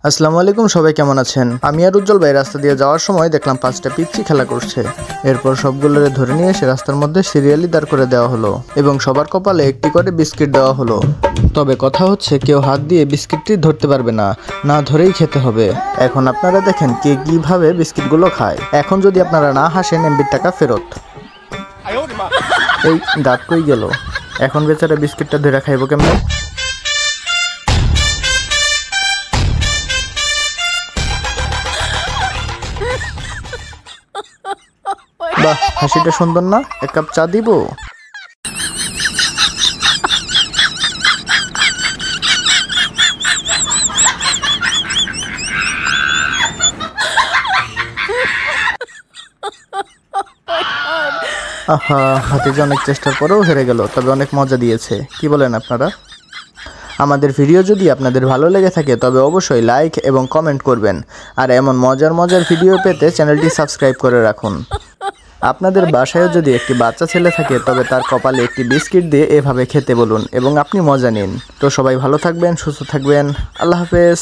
আসসালামু আলাইকুম, সবাই কেমন আছেন? আমি আর উজ্জ্বল ভাই রাস্তা দিয়ে যাওয়ার সময় দেখলাম 5টা পিচ্চি খেলা করছে। এরপর সবগুলোরে ধরে নিয়ে এসে রাস্তার মধ্যে সিরিয়ালি দাঁড় করে দেওয়া হলো এবং সবার কপালে একটি করে বিস্কিট দেওয়া হলো। তবে কথা হচ্ছে, কেউ হাত দিয়ে বিস্কিটটি ধরতে পারবে না, না ধরেই খেতে হবে। এখন আপনারা দেখেন কে কিভাবে বিস্কিটগুলো খায়। এখন যদি আপনারা না হাসেন, এমবির টাকা ফেরত। এই দাঁত কই গেল? এখন বেচারা বিস্কিটটা ধরে খাইবো কেমন? বাহ, হাসিটা সুন্দর না? এক কাপ চা দিব? আহা, ভাতিজা অনেক চেষ্টার পরেও হেরে গেল, তবে অনেক মজা দিয়েছে। কি বলেন আপনারা? আমাদের ভিডিও যদি আপনাদের ভালো লেগে থাকে তবে অবশ্যই লাইক এবং কমেন্ট করবেন। আর এমন মজার মজার ভিডিও পেতে চ্যানেলটি সাবস্ক্রাইব করে রাখুন। আপনাদের বাসায়ও যদি একটি বাচ্চা ছেলে থাকে তবে তার কপালে একটি বিস্কিট দিয়ে এভাবে খেতে বলুন এবং আপনি মজা নিন। তো সবাই ভালো থাকবেন, সুস্থ থাকবেন। আল্লাহ হাফেজ।